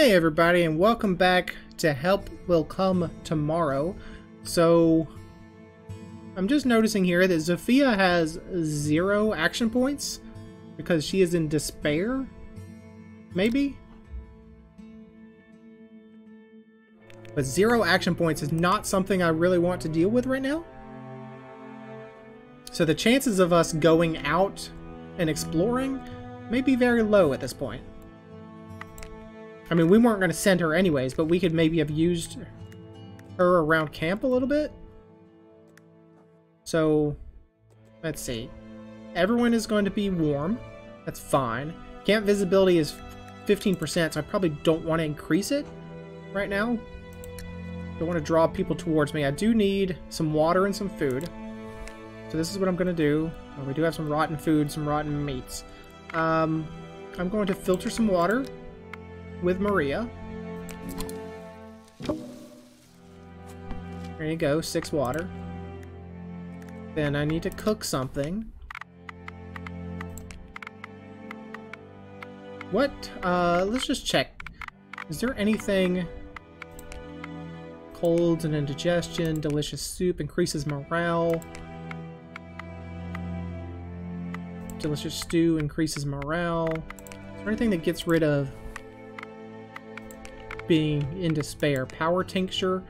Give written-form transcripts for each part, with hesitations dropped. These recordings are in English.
Hey everybody, and welcome back to Help Will Come Tomorrow. So, I'm just noticing here that Zofia has 0 action points because she is in despair, maybe? But 0 action points is not something I really want to deal with right now. So the chances of us going out and exploring may be very low at this point. I mean, we weren't going to send her anyways, but we could maybe have used her around camp a little bit. So, let's see. Everyone is going to be warm. That's fine. Camp visibility is 15%, so I probably don't want to increase it right now. Don't want to draw people towards me. I do need some water and some food. So this is what I'm going to do. Oh, we do have some rotten food, some rotten meats. I'm going to filter some water with Maria. There you go, 6 water. Then I need to cook something. What? Let's just check. Is there anything? Colds and indigestion, delicious soup, increases morale. Delicious stew increases morale. Is there anything that gets rid of being in despair? Power tincture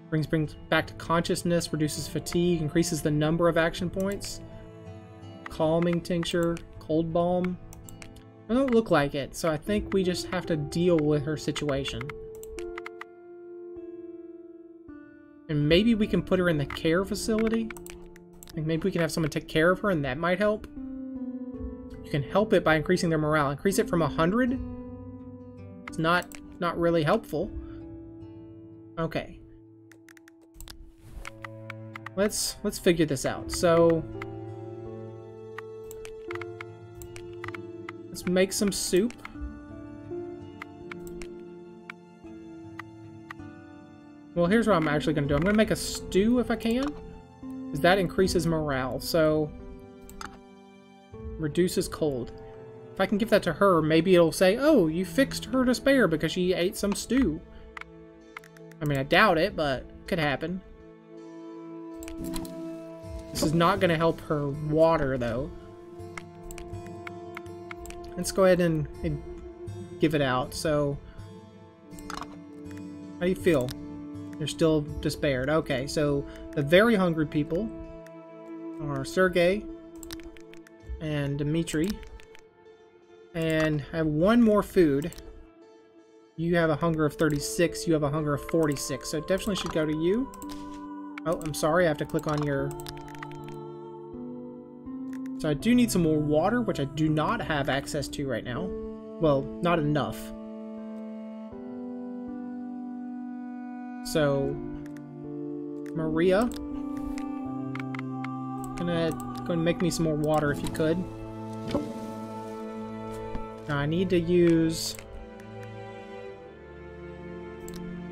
brings back to consciousness, reduces fatigue, increases the number of action points. Calming tincture, cold balm. It don't look like it, so I think we just have to deal with her situation. And maybe we can put her in the care facility. And maybe we can have someone take care of her, and that might help. You can help it by increasing their morale. Increase it from 100. It's not really helpful. Okay. Let's figure this out. So let's make some soup. Well, here's what I'm actually going to do. I'm going to make a stew if I can, because that increases morale. So reduces cold. If I can give that to her, maybe it'll say, oh, you fixed her despair because she ate some stew. I mean, I doubt it, but it could happen. This is not going to help her water, though. Let's go ahead and give it out. So, how do you feel? You're still despaired. Okay, so the very hungry people are Sergey and Dmitri. And I have 1 more food. You have a hunger of 36. You have a hunger of 46. So it definitely should go to you. Oh, I'm sorry. I have to click on your... So I do need some more water, which I do not have access to right now. Well, not enough. So, Maria, go and make me some more water if you could. Now I need to use...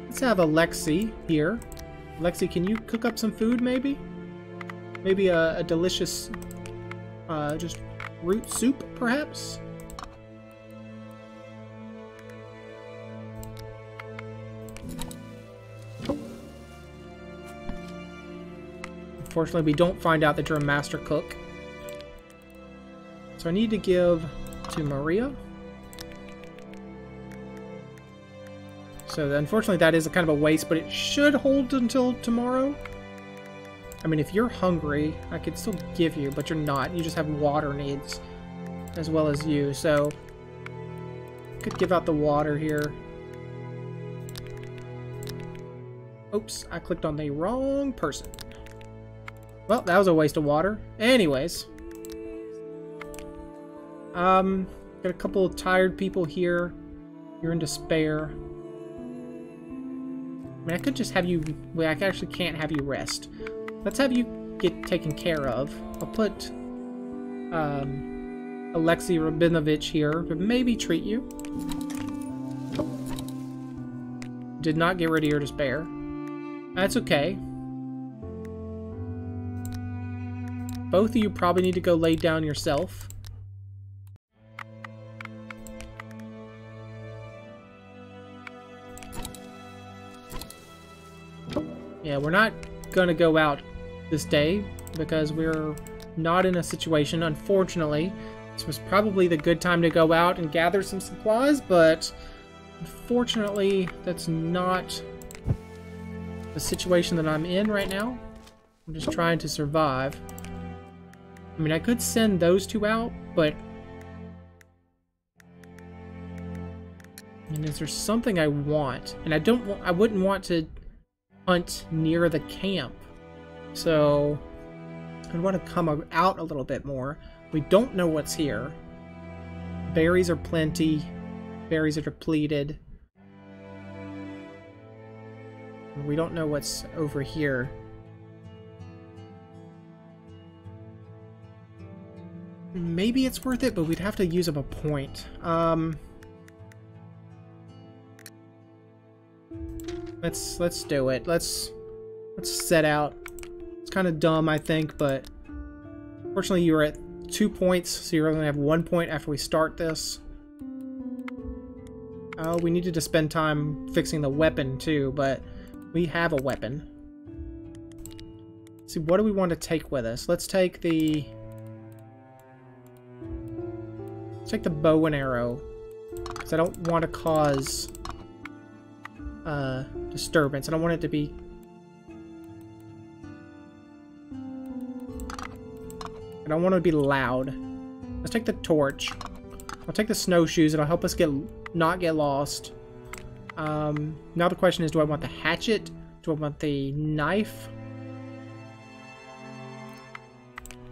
Let's have Alexi here. Alexi, can you cook up some food, maybe? Maybe a delicious, just root soup, perhaps? Unfortunately, we don't find out that you're a master cook. So I need to give to Maria. So unfortunately that is a kind of a waste, but it should hold until tomorrow. I mean, if you're hungry, I could still give you, but you're not. You just have water needs as well as you. So I could give out the water here. Oops, I clicked on the wrong person. Well, that was a waste of water. Anyways. Got a couple of tired people here. You're in despair. I mean, I could just have you... Well, I actually can't have you rest. Let's have you get taken care of. I'll put Alexei Rabinovich here to maybe treat you. Did not get rid of your despair. That's okay. Both of you probably need to go lay down yourself. Yeah, we're not gonna go out this day because we're not in a situation, unfortunately. This was probably the good time to go out and gather some supplies, but unfortunately, that's not the situation that I'm in right now. I'm just trying to survive. I mean, I could send those two out, but I mean, is there something I want? And I wouldn't want to hunt near the camp. So I'd want to come out a little bit more. We don't know what's here. Berries are plenty. Berries are depleted. We don't know what's over here. Maybe it's worth it, but we'd have to use up a point. Let's do it. Let's set out. It's kind of dumb, I think, but fortunately you were at 2 points, so you're only gonna have 1 point after we start this. Oh, we needed to spend time fixing the weapon too, but we have a weapon. Let's see, what do we want to take with us? Let's take the bow and arrow, because I don't want to cause disturbance. I don't want it to be... I don't want it to be loud. Let's take the torch. I'll take the snowshoes. It'll help us not get lost. Now the question is, do I want the hatchet? Do I want the knife?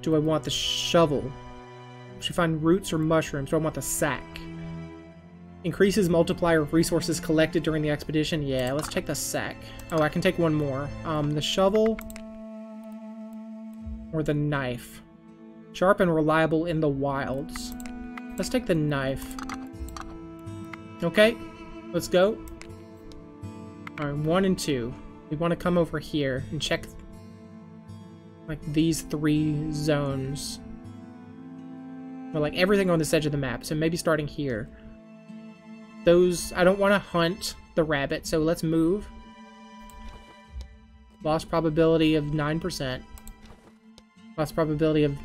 Do I want the shovel? Should we find roots or mushrooms? Do I want the sack? Increases multiplier of resources collected during the expedition. Yeah, let's take the sack. Oh, I can take one more. The shovel or the knife? Sharp and reliable in the wilds. Let's take the knife. Okay, let's go. Alright, 1 and 2. We want to come over here and check like these 3 zones. Or like everything on this edge of the map. So maybe starting here. Those, I don't want to hunt the rabbit, so let's move. Loss probability of 9%. Loss probability of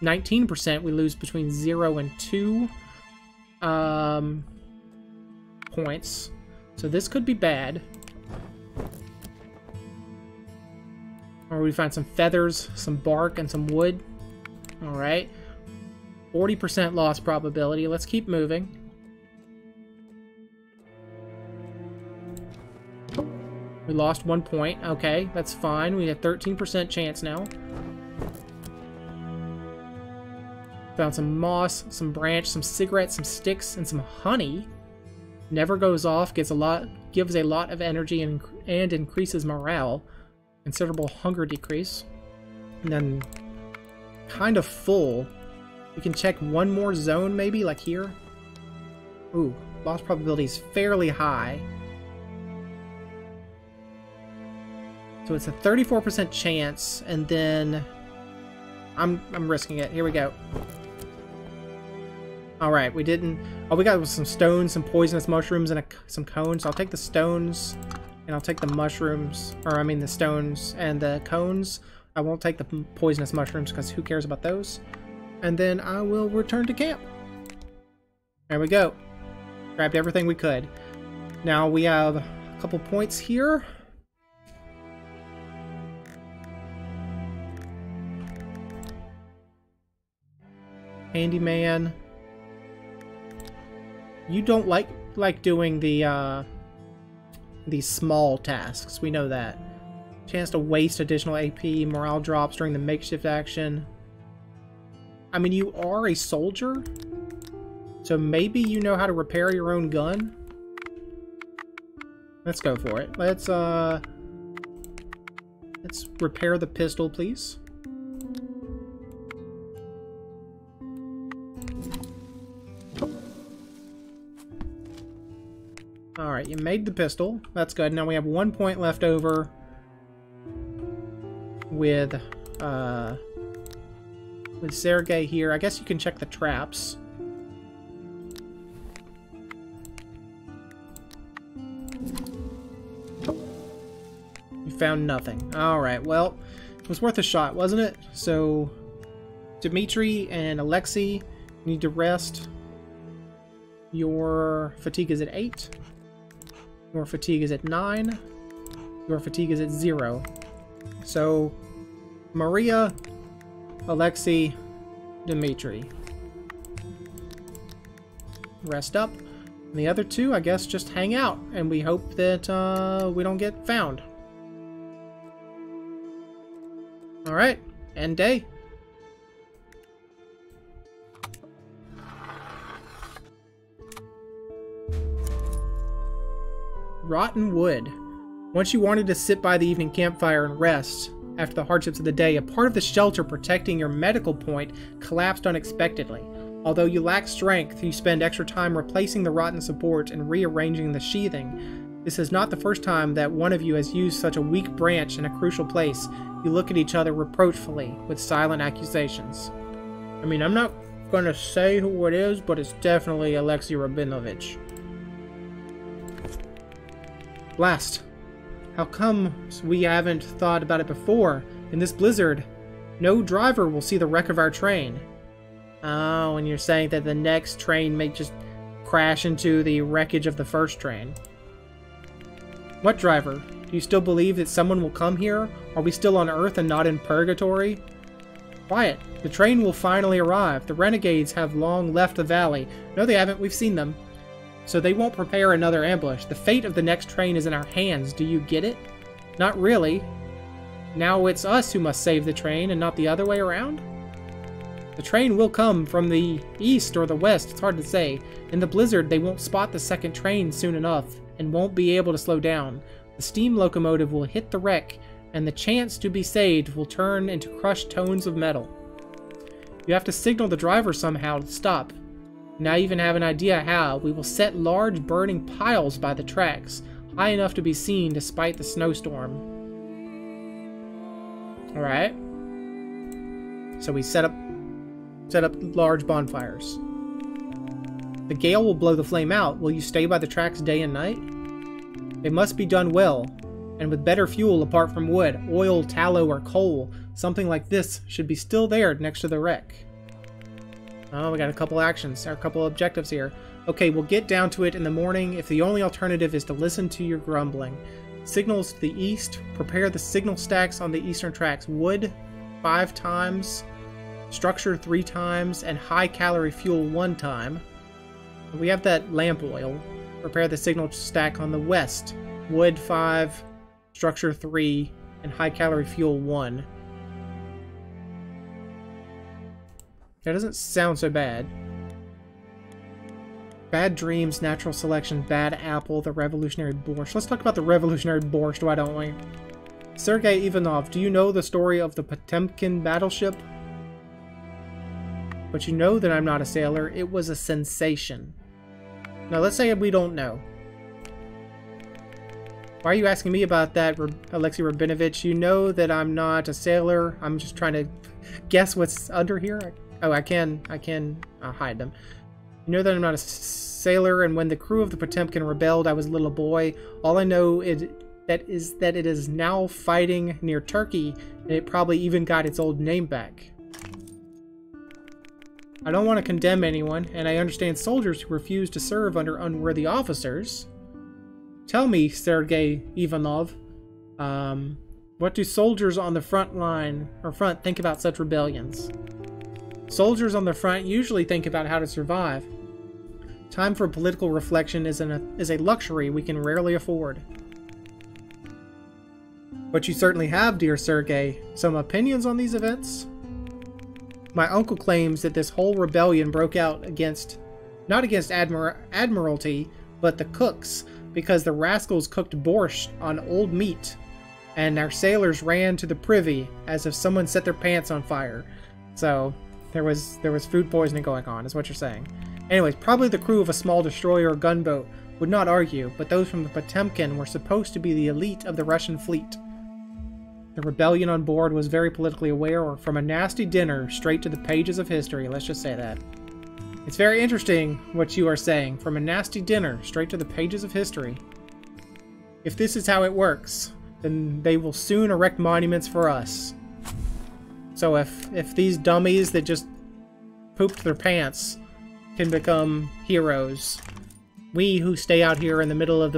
19%. We lose between 0 and 2 points. So this could be bad. Or we find some feathers, some bark, and some wood. Alright. 40% loss probability. Let's keep moving. We lost 1 point. Okay, that's fine. We have 13% chance now. Found some moss, some branch, some cigarettes, some sticks, and some honey. Never goes off, gives a lot of energy and increases morale. Considerable hunger decrease. And then kind of full. We can check one more zone maybe, like here. Ooh, loss probability is fairly high. So it's a 34% chance, and then I'm risking it. Here we go. Alright, we didn't... All we got was some stones, some poisonous mushrooms, and some cones. So I'll take the stones, and I'll take the mushrooms, or I mean the stones and the cones. I won't take the poisonous mushrooms, because who cares about those? And then I will return to camp. There we go. Grabbed everything we could. Now we have a couple points here. Handyman. You don't like doing the these small tasks. We know that. Chance to waste additional AP, morale drops during the makeshift action. I mean, you are a soldier, so maybe you know how to repair your own gun. Let's go for it. Let's repair the pistol, please. Alright, you made the pistol. That's good. Now we have 1 point left over with Sergei here. I guess you can check the traps. We found nothing. Alright, well, it was worth a shot, wasn't it? So, Dmitri and Alexei need to rest. Your fatigue is at 8. Your fatigue is at 9. Your fatigue is at 0. So, Maria, Alexei, Dmitri. Rest up. And the other two, I guess, just hang out. And we hope that we don't get found. Alright, end day. Rotten wood. Once you wanted to sit by the evening campfire and rest after the hardships of the day, a part of the shelter protecting your medical point collapsed unexpectedly. Although you lack strength, you spend extra time replacing the rotten support and rearranging the sheathing. This is not the first time that one of you has used such a weak branch in a crucial place. You look at each other reproachfully, with silent accusations. I mean, I'm not gonna say who it is, but it's definitely Alexei Rabinovich. Blast. How come we haven't thought about it before? In this blizzard, no driver will see the wreck of our train. Oh, and you're saying that the next train may just crash into the wreckage of the first train. What driver? Do you still believe that someone will come here? Are we still on Earth and not in purgatory? Quiet. The train will finally arrive. The renegades have long left the valley. No, they haven't. We've seen them. So they won't prepare another ambush. The fate of the next train is in our hands. Do you get it? Not really. Now it's us who must save the train and not the other way around? The train will come from the east or the west. It's hard to say. In the blizzard, they won't spot the second train soon enough and won't be able to slow down. The steam locomotive will hit the wreck, and the chance to be saved will turn into crushed tones of metal. You have to signal the driver somehow to stop. Now I even have an idea how. We will set large burning piles by the tracks, high enough to be seen despite the snowstorm. Alright. So we set up large bonfires. The gale will blow the flame out. Will you stay by the tracks day and night? They must be done well, and with better fuel apart from wood, oil, tallow, or coal. Something like this should be still there next to the wreck. Oh, we got a couple actions, or a couple objectives here. Okay, we'll get down to it in the morning if the only alternative is to listen to your grumbling. Signals to the east. Prepare the signal stacks on the eastern tracks. Wood 5 times, structure 3 times, and high-calorie fuel 1 time. We have that lamp oil. Prepare the signal stack on the west. Wood 5, structure 3, and high-calorie fuel 1. That doesn't sound so bad. Bad dreams, natural selection, bad apple, the revolutionary borscht. Let's talk about the revolutionary borscht, why don't we? Sergei Ivanov, do you know the story of the Potemkin battleship? But you know that I'm not a sailor. It was a sensation. Now, let's say we don't know. Why are you asking me about that, Alexei Rabinovich? You know that I'm not a sailor. I'm just trying to guess what's under here. Oh, I can hide them. You know that I'm not a sailor, and when the crew of the Potemkin rebelled, I was a little boy. All I know is that it is now fighting near Turkey, and it probably even got its old name back. I don't want to condemn anyone, and I understand soldiers who refuse to serve under unworthy officers. Tell me, Sergei Ivanov, what do soldiers on the front line or front think about such rebellions? Soldiers on the front usually think about how to survive. Time for political reflection is a luxury we can rarely afford. But you certainly have, dear Sergei, some opinions on these events? My uncle claims that this whole rebellion broke out not against Admiralty, but the cooks, because the rascals cooked borscht on old meat, and our sailors ran to the privy as if someone set their pants on fire. So, there was food poisoning going on, is what you're saying. Anyways, probably the crew of a small destroyer or gunboat would not argue, but those from the Potemkin were supposed to be the elite of the Russian fleet. The rebellion on board was very politically aware, or from a nasty dinner straight to the pages of history, let's just say that. It's very interesting what you are saying, from a nasty dinner straight to the pages of history. If this is how it works, then they will soon erect monuments for us. So if these dummies that just pooped their pants can become heroes, we who stay out here in the middle of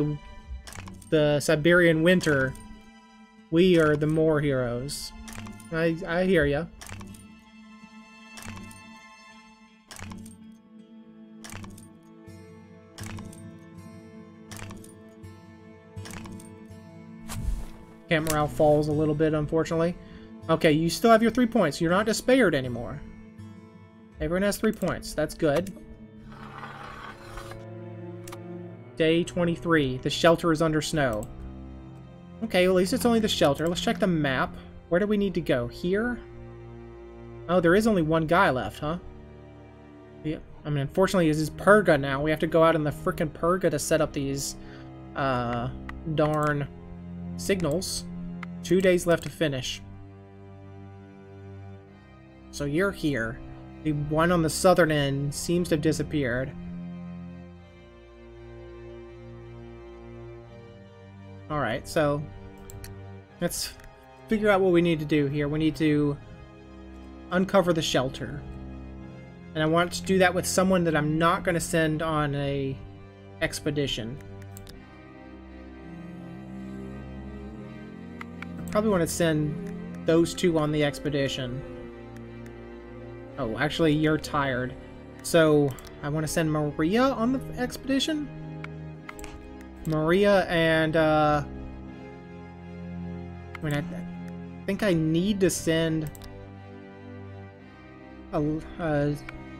the Siberian winter, we are the more heroes. I hear ya. Camp morale falls a little bit, unfortunately. Okay, you still have your 3 points. You're not despaired anymore. Everyone has 3 points. That's good. Day 23. The shelter is under snow. Okay, well, at least it's only the shelter. Let's check the map. Where do we need to go? Here? Oh, there is only one guy left, huh? Yeah. I mean, unfortunately, this is Purga now. We have to go out in the frickin' Purga to set up these, darn signals. 2 days left to finish. So you're here. The one on the southern end seems to have disappeared. Alright, so let's figure out what we need to do here. We need to uncover the shelter. And I want to do that with someone that I'm not going to send on a expedition. I probably want to send those two on the expedition. Oh, actually, you're tired. So, I want to send Maria on the expedition? Maria and, I mean, I think I need to send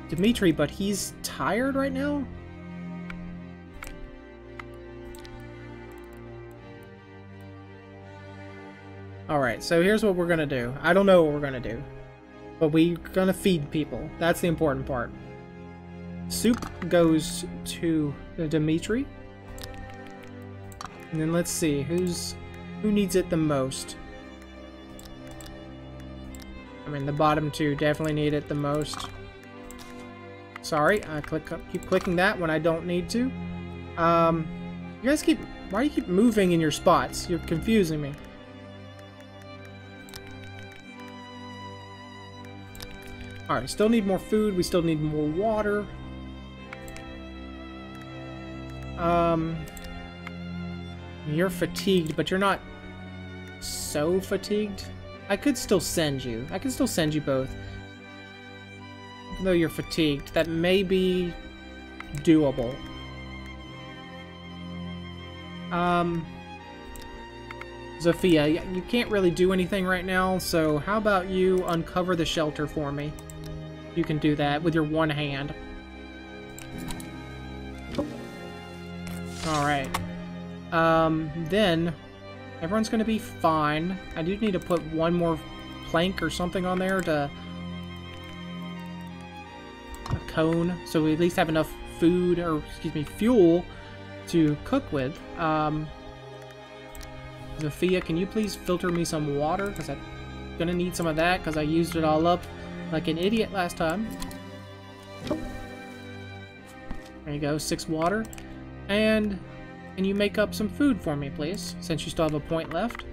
Dmitri, but he's tired right now? Alright, so here's what we're gonna do. I don't know what we're gonna do, but we're gonna feed people. That's the important part. Soup goes to Dmitri. And then let's see, who needs it the most? I mean, the bottom two definitely need it the most. Sorry, I keep clicking that when I don't need to. You guys why do you keep moving in your spots? You're confusing me. Alright, still need more food, we still need more water. You're fatigued, but you're not so fatigued. I could still send you. I could still send you both. Even though you're fatigued, that may be doable. Zofia, you can't really do anything right now, so how about you uncover the shelter for me? You can do that with your one hand. Alright. Then everyone's gonna be fine. I do need to put one more plank or something on there to a cone, so we at least have enough food, or excuse me, fuel to cook with. Zofia, can you please filter me some water? Because I'm gonna need some of that, because I used it all up like an idiot last time. There you go, 6 water. And can you make up some food for me, please? Since you still have a point left.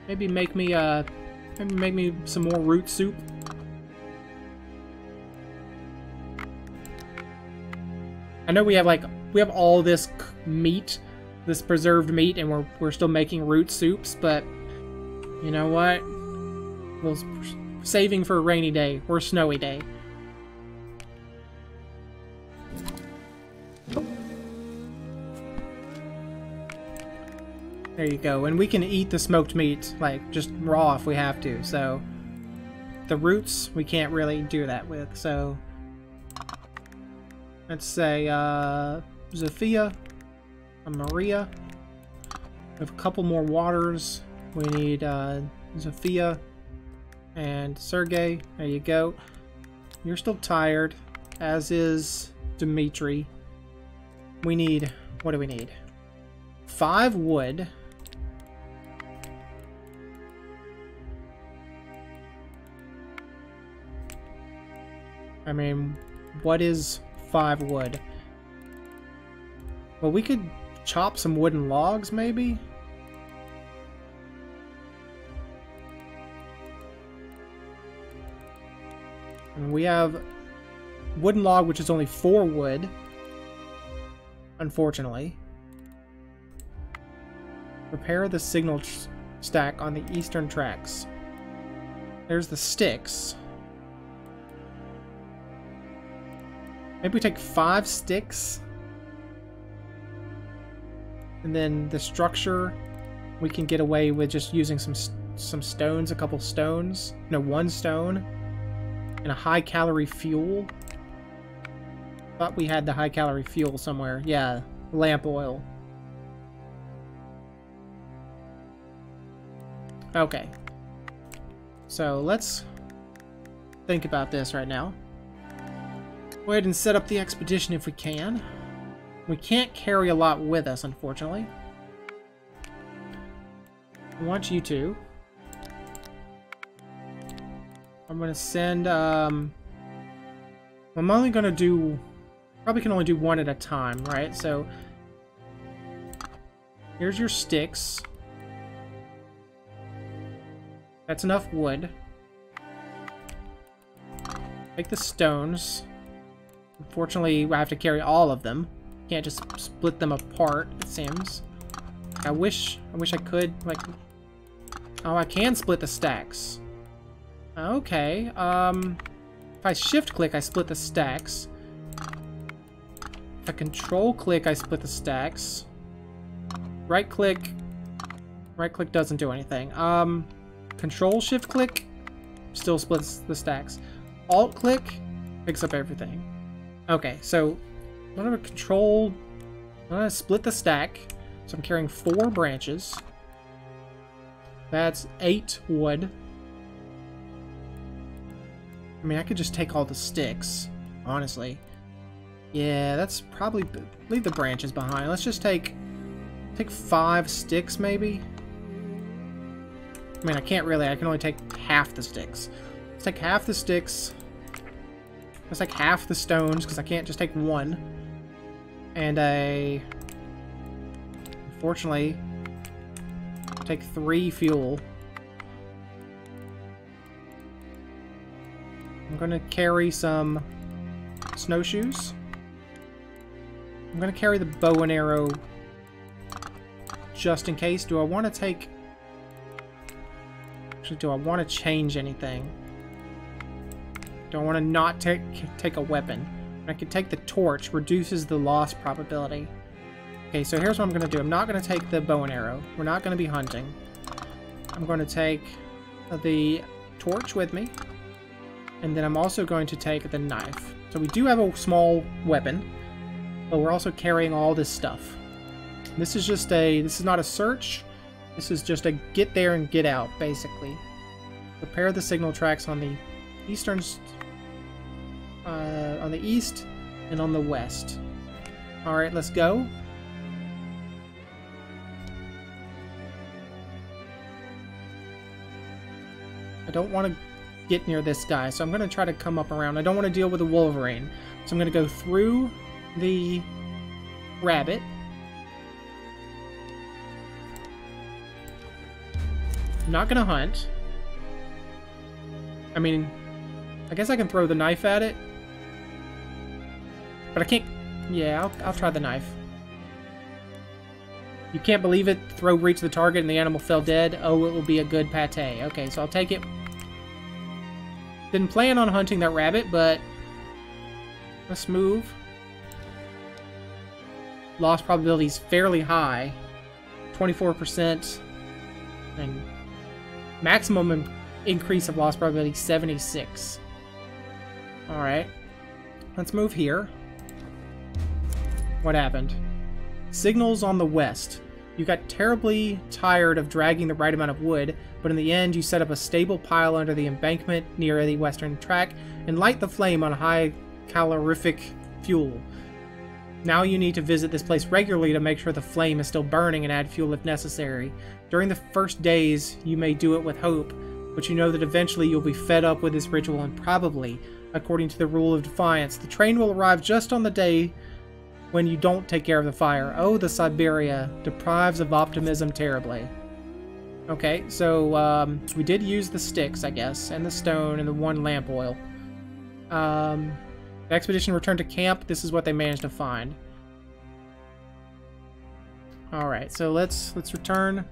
Maybe make me some more root soup. I know we have all this meat, this preserved meat, and we're still making root soups, but you know what? We're saving for a rainy day or a snowy day. There you go, and we can eat the smoked meat, like, just raw if we have to, so... The roots, we can't really do that with, so... Let's say, Zofia, and Maria. We have a couple more waters. We need, Zofia and Sergey. There you go. You're still tired, as is Dmitri. We need... What do we need? 5 wood. I mean, what is 5 wood? Well, we could chop some wooden logs, maybe? And we have wooden log, which is only 4 wood, unfortunately. Repair the signal stack on the eastern tracks. There's the sticks. Maybe we take 5 sticks. And then the structure, we can get away with just using some stones, a couple stones. No, 1 stone. And a high-calorie fuel. Thought we had the high-calorie fuel somewhere. Yeah, lamp oil. Okay. So let's think about this right now. Go ahead and set up the expedition if we can. We can't carry a lot with us, unfortunately. I want you to. I'm going to send, I'm only going to do, probably can only do 1 at a time, right? So, here's your sticks. That's enough wood. Take the stones. Unfortunately, I have to carry all of them. Can't just split them apart, it seems. I wish I could, like... Oh, I can split the stacks. Okay, if I shift-click, I split the stacks. If I control-click, I split the stacks. Right-click doesn't do anything. Control-shift-click still splits the stacks. Alt-click picks up everything. Okay, so I'm gonna split the stack. So I'm carrying 4 branches. That's 8 wood. I mean, I could just take all the sticks, honestly. Yeah, that's probably... Leave the branches behind. Let's just take 5 sticks, maybe? I mean, I can't really. I can only take half the sticks. Let's take half the sticks. Let's take half the stones, because I can't just take 1. And unfortunately, take 3 fuel. I'm going to carry some snowshoes. I'm going to carry the bow and arrow just in case. Do I want to take... Actually, do I want to change anything? Do I want to not take a weapon? I could take the torch, reduces the loss probability. Okay, so here's what I'm going to do. I'm not going to take the bow and arrow. We're not going to be hunting. I'm going to take the torch with me. And then I'm also going to take the knife. So we do have a small weapon, but we're also carrying all this stuff. This is just this is not a search. This is just a get there and get out, basically. Repair the signal tracks on the eastern, on the east and on the west. All right, let's go. I don't want to get near this guy, so I'm going to try to come up around. I don't want to deal with a wolverine, so I'm going to go through the rabbit. I'm not going to hunt. I mean, I guess I can throw the knife at it, but I can't. Yeah, I'll try the knife. You can't believe it. Throw reached the target and the animal fell dead. Oh, it will be a good pate. Okay, so I'll take it. Didn't plan on hunting that rabbit, but let's move. Loss probability is fairly high. 24%. And maximum increase of loss probability 76. Alright. Let's move here. What happened? Signals on the west. You got terribly tired of dragging the right amount of wood, but in the end you set up a stable pile under the embankment near the western track and light the flame on high calorific fuel. Now you need to visit this place regularly to make sure the flame is still burning and add fuel if necessary. During the first days you may do it with hope, but you know that eventually you'll be fed up with this ritual and probably, according to the rule of defiance, the train will arrive just on the day when you don't take care of the fire. Oh, the Siberia deprives of optimism terribly. Okay, so we did use the sticks, I guess, and the stone and the 1 lamp oil. The expedition returned to camp. This is what they managed to find. Alright, so let's return.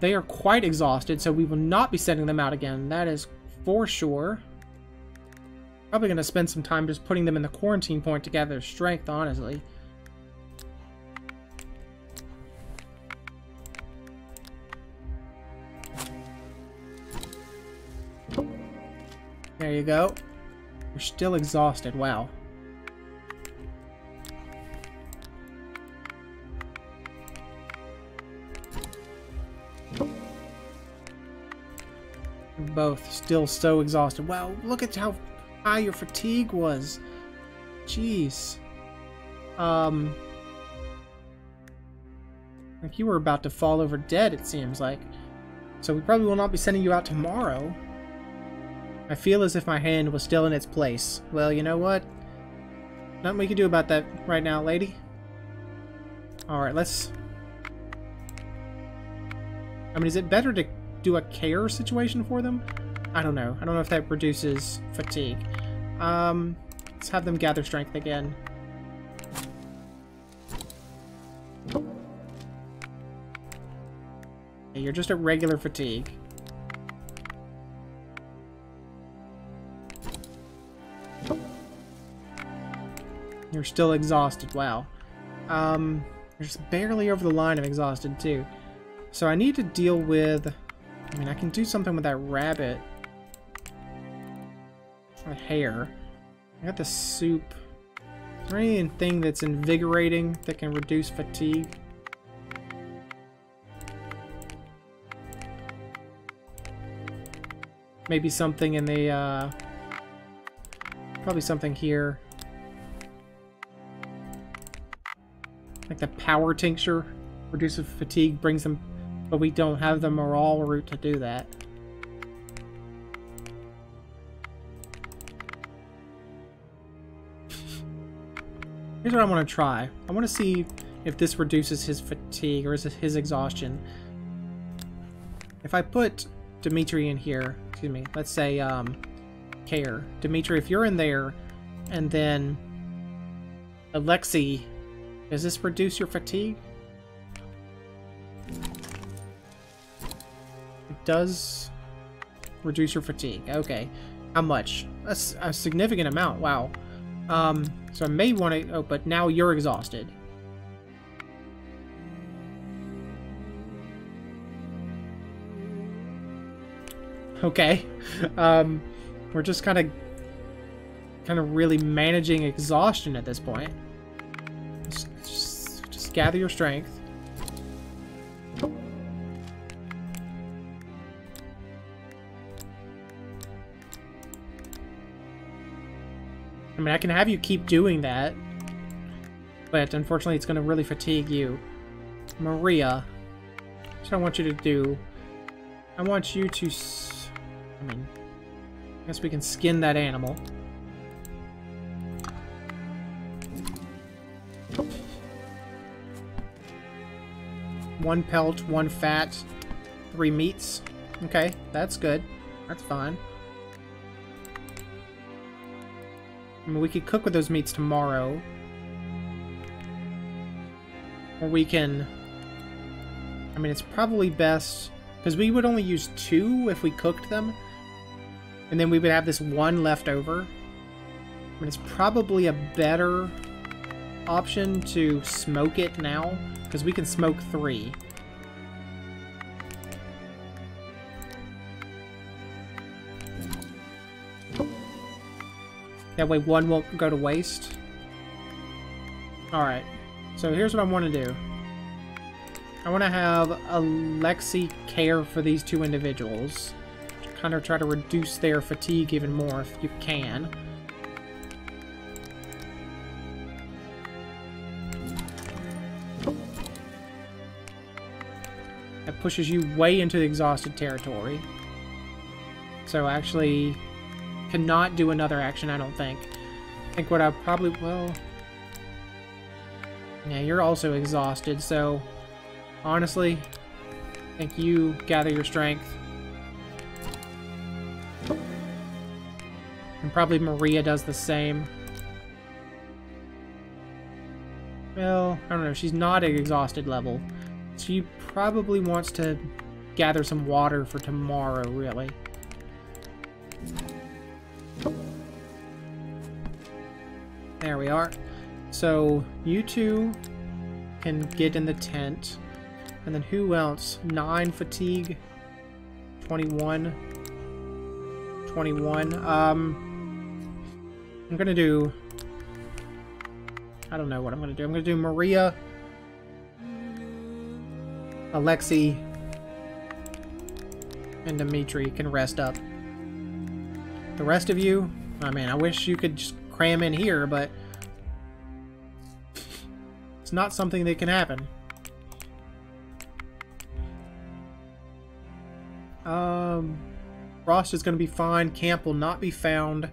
They are quite exhausted, so we will not be sending them out again. That is for sure. Probably going to spend some time just putting them in the quarantine point to gather strength, honestly. There you go. You're still exhausted. Wow. You're both still so exhausted. Wow, look at how high your fatigue was. Jeez. Like you were about to fall over dead, it seems like. So we probably will not be sending you out tomorrow. I feel as if my hand was still in its place. Well, you know what? Nothing we can do about that right now, lady. Alright, let's... I mean, is it better to do a care situation for them? I don't know. I don't know if that reduces fatigue. Let's have them gather strength again. Okay, you're just at regular fatigue. You're still exhausted. Wow. You're just barely over the line of exhausted, too. So I need to deal with... I mean, I can do something with that rabbit. Or hair. I got the soup. Is there anything that's invigorating that can reduce fatigue? Maybe something in the, probably something here. Like the power tincture reduces fatigue, brings them, but we don't have the morale route to do that. Here's what I want to try. I want to see if this reduces his fatigue or is it his exhaustion. If I put Dimitri in here, excuse me, let's say care. Dimitri, if you're in there, and then Alexei, does this reduce your fatigue? It does reduce your fatigue. Okay. How much? That's a significant amount. Wow. So I may want to... Oh, but now you're exhausted. Okay. We're just kind of really managing exhaustion at this point. Just gather your strength. I mean, I can have you keep doing that, but unfortunately it's going to really fatigue you. Maria, what I want you to do, I want you to... I mean, I guess we can skin that animal. One pelt, 1 fat, 3 meats. Okay, that's good. That's fine. I mean, we could cook with those meats tomorrow. Or we can... I mean, it's probably best... Because we would only use 2 if we cooked them. And then we would have this 1 left over. I mean, it's probably a better option to smoke it now. Because we can smoke 3. That way 1 won't go to waste. Alright. So here's what I want to do. I want to have Alexei care for these 2 individuals. Kind of try to reduce their fatigue even more if you can. That pushes you way into the exhausted territory. So actually... cannot do another action, I don't think. I think what I probably... Well... Yeah, you're also exhausted, so honestly, I think you gather your strength. And probably Maria does the same. Well, I don't know, she's not at exhausted level. She probably wants to gather some water for tomorrow, really. There we are. So, you two can get in the tent. And then who else? 9 fatigue. 21. 21. I'm gonna do... I don't know what I'm gonna do. I'm gonna do Maria, Alexei, and Dimitri can rest up. The rest of you, I mean, I wish you could just cram in here, but it's not something that can happen. Frost is going to be fine. Camp will not be found.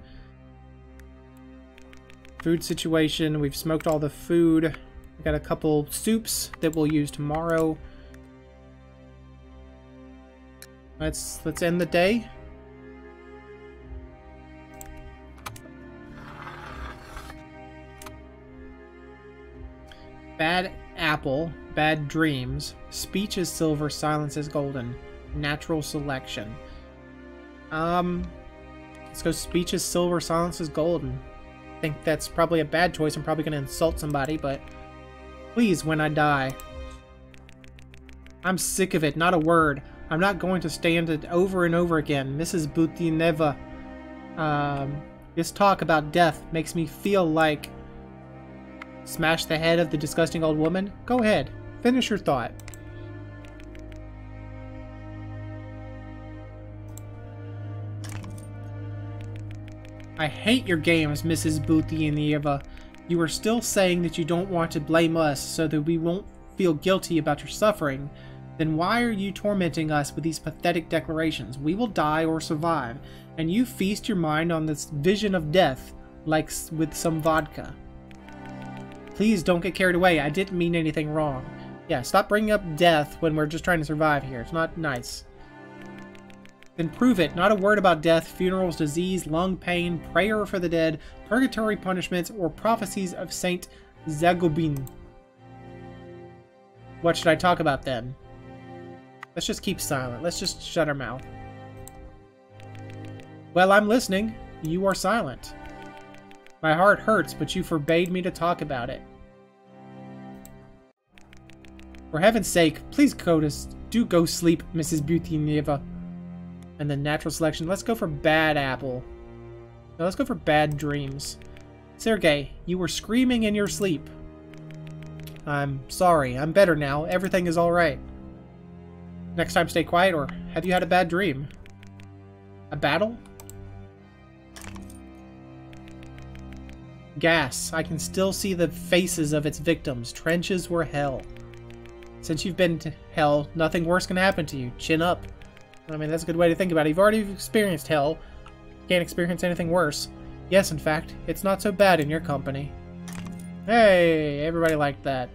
Food situation, we've smoked all the food. We got a couple soups that we'll use tomorrow. Let's end the day. Bad apple, bad dreams. Speech is silver, silence is golden. Natural selection. Let's go speech is silver, silence is golden. I think that's probably a bad choice. I'm probably going to insult somebody, but please, when I die. I'm sick of it. Not a word. I'm not going to stand it over and over again. Mrs. Butineva. This talk about death makes me feel like... Smash the head of the disgusting old woman? Go ahead. Finish your thought. I hate your games, Mrs. Butineva. You are still saying that you don't want to blame us so that we won't feel guilty about your suffering. Then why are you tormenting us with these pathetic declarations? We will die or survive, and you feast your mind on this vision of death like with some vodka. Please don't get carried away. I didn't mean anything wrong. Yeah, stop bringing up death when we're just trying to survive here. It's not nice. Then prove it. Not a word about death, funerals, disease, lung pain, prayer for the dead, purgatory punishments, or prophecies of Saint Zagobin. What should I talk about then? Let's just keep silent. Let's just shut our mouth. Well, I'm listening. You are silent. My heart hurts, but you forbade me to talk about it. For heaven's sake, please do go sleep, Mrs. Butineva. And then natural selection. Let's go for bad apple. No, let's go for bad dreams. Sergei, you were screaming in your sleep. I'm sorry. I'm better now. Everything is alright. Next time stay quiet, or have you had a bad dream? A battle? Gas. I can still see the faces of its victims. Trenches were hell. Since you've been to hell, nothing worse can happen to you. Chin up. I mean, that's a good way to think about it. You've already experienced hell. Can't experience anything worse. Yes, in fact, it's not so bad in your company. Hey, everybody liked that.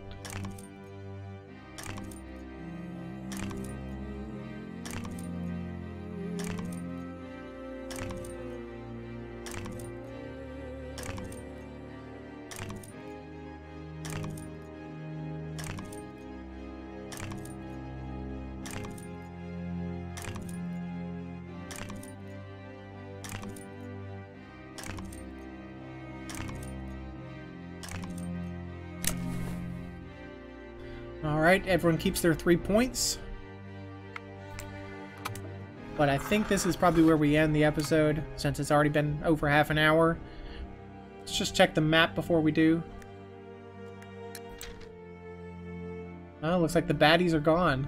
Alright, everyone keeps their 3 points. But I think this is probably where we end the episode, since it's already been over half an hour. Let's just check the map before we do. Oh, looks like the baddies are gone.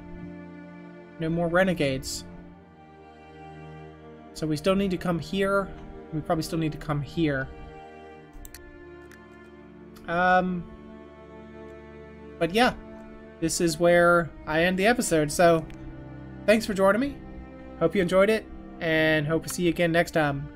No more renegades. So we still need to come here. We probably still need to come here. But yeah. This is where I end the episode, so thanks for joining me. Hope you enjoyed it, and hope to see you again next time.